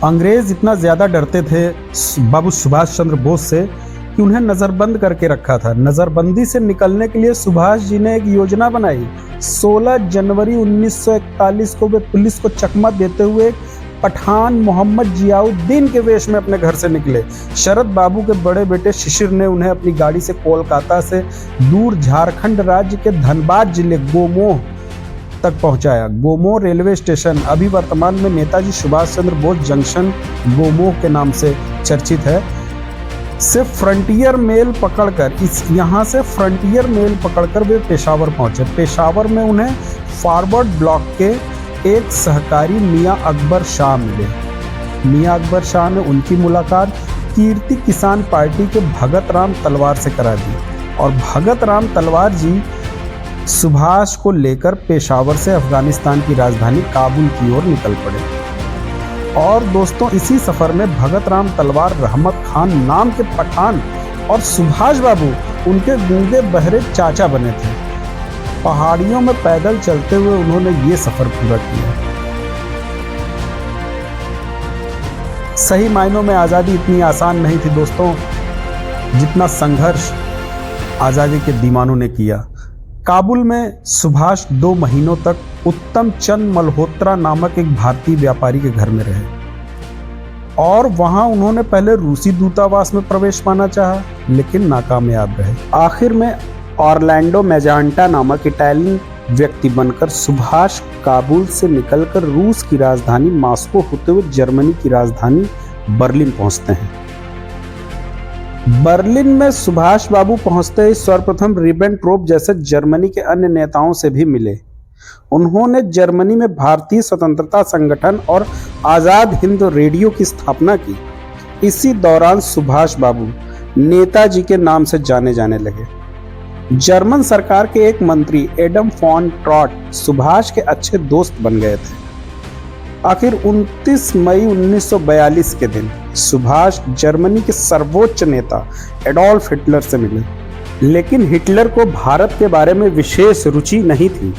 अंग्रेज इतना ज़्यादा डरते थे बाबू सुभाष चंद्र बोस से कि उन्हें नज़रबंद करके रखा था। नज़रबंदी से निकलने के लिए सुभाष जी ने एक योजना बनाई। 16 जनवरी 1941 को वे पुलिस को चकमा देते हुए पठान मोहम्मद जियाउद्दीन के वेश में अपने घर से निकले। शरद बाबू के बड़े बेटे शिशिर ने उन्हें अपनी गाड़ी से कोलकाता से दूर झारखंड राज्य के धनबाद जिले गोमोह तक पहुंचाया। गोमोह रेलवे स्टेशन अभी वर्तमान में नेताजी सुभाष चंद्र बोस जंक्शन गोमोह के नाम से चर्चित है। से फ्रंटियर मेल पकड़कर यहाँ से फ्रंटियर मेल पकड़कर वे पेशावर पहुंचे। पेशावर में उन्हें फॉरवर्ड ब्लॉक के एक सहकारी मियां अकबर शाह मिले। मियां अकबर शाह ने उनकी मुलाकात कीर्ति किसान पार्टी के भगत राम तलवार से करा दी और भगत राम तलवार जी सुभाष को लेकर पेशावर से अफगानिस्तान की राजधानी काबुल की ओर निकल पड़े। और दोस्तों, इसी सफर में भगत राम तलवार रहमत खान नाम के पठान और सुभाष बाबू उनके गूंगे बहरे चाचा बने थे। पहाड़ियों में पैदल चलते हुए उन्होंने ये सफर पूरा किया। सही मायनों में आज़ादी इतनी आसान नहीं थी दोस्तों, जितना संघर्ष आज़ादी के दीवानों ने किया। काबुल में सुभाष 2 महीनों तक उत्तम चंद मल्होत्रा नामक एक भारतीय व्यापारी के घर में रहे और वहां उन्होंने पहले रूसी दूतावास में प्रवेश पाना चाहा, लेकिन नाकामयाब रहे। आखिर में ऑरलैंडो मैजांटा नामक इटालियन व्यक्ति बनकर सुभाष काबुल से निकलकर रूस की राजधानी मॉस्को होते हुए जर्मनी की राजधानी बर्लिन पहुंचते हैं। बर्लिन में सुभाष बाबू पहुंचते ही सर्वप्रथम रिबेनट्रोप जैसे जर्मनी के अन्य नेताओं से भी मिले। उन्होंने जर्मनी में भारतीय स्वतंत्रता संगठन और आज़ाद हिंद रेडियो की स्थापना की। इसी दौरान सुभाष बाबू नेताजी के नाम से जाने जाने लगे। जर्मन सरकार के एक मंत्री एडम फॉन ट्रॉट सुभाष के अच्छे दोस्त बन गए थे। आखिर 29 मई 1942 के दिन सुभाष जर्मनी के सर्वोच्च नेता एडोल्फ हिटलर से मिले, लेकिन हिटलर को भारत के बारे में विशेष रुचि नहीं थी।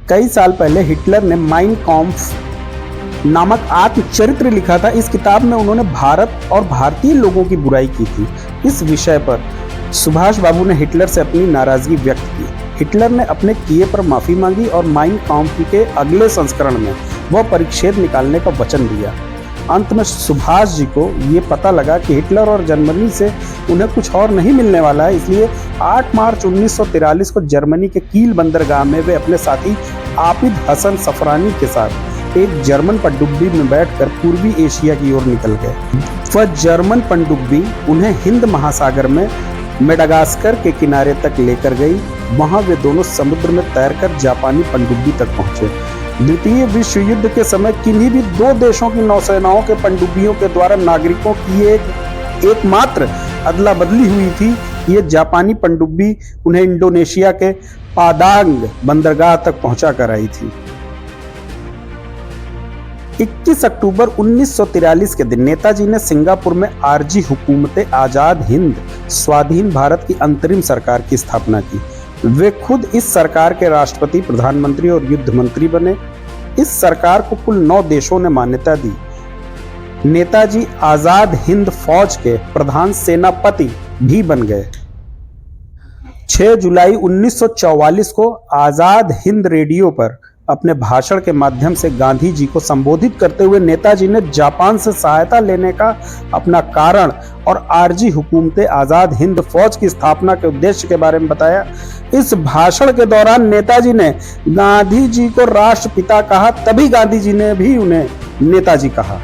कई साल पहले हिटलर ने माइन काम्फ नामक आत्मचरित्र लिखा था। इस किताब में उन्होंने भारत और भारतीय लोगों की बुराई की थी। इस विषय पर सुभाष बाबू ने हिटलर से अपनी नाराजगी व्यक्त की। हिटलर ने अपने किए पर माफी मांगी और माइन काम्फ के अगले संस्करण में वह परिच्छेद निकालने का वचन दिया। अंत में सुभाष जी को ये पता लगा कि हिटलर और जर्मनी से उन्हें कुछ और नहीं मिलने वाला है, इसलिए 8 मार्च 1943 को जर्मनी के कील बंदरगाह में वे अपने साथी आबिद हसन सफरानी के साथ एक जर्मन पनडुब्बी में बैठकर पूर्वी एशिया की ओर निकल गए। वह जर्मन पनडुब्बी उन्हें हिंद महासागर में मेडागास्कर के किनारे तक लेकर गई। वहां वे दोनों समुद्र में तैरकर जापानी पनडुब्बी तक पहुंचे। द्वितीय विश्व युद्ध के समय किन्हीं भी 2 देशों की नौसेनाओं के पनडुब्बियों के द्वारा नागरिकों की एकमात्र अदला बदली हुई थी। ये जापानी पनडुब्बी उन्हें इंडोनेशिया के पादांग बंदरगाह तक पहुंचा कर आई थी। 21 अक्टूबर 1943 के दिन नेताजी ने सिंगापुर में आरजी हुकूमत आजाद हिंद स्वाधीन भारत की अंतरिम सरकार की स्थापना की। वे खुद इस सरकार के राष्ट्रपति, प्रधानमंत्री और युद्ध मंत्री बने। इस सरकार को कुल 9 देशों ने मान्यता दी। नेताजी आजाद हिंद फौज के प्रधान सेनापति भी बन गए। 6 जुलाई 1944 को आजाद हिंद रेडियो पर अपने भाषण के माध्यम से गांधी जी को संबोधित करते हुए नेताजी ने जापान से सहायता लेने का अपना कारण और आरजी हुकूमत आजाद हिंद फौज की स्थापना के उद्देश्य के बारे में बताया। इस भाषण के दौरान नेताजी ने गांधी जी को राष्ट्रपिता कहा, तभी गांधी जी ने भी उन्हें नेताजी कहा।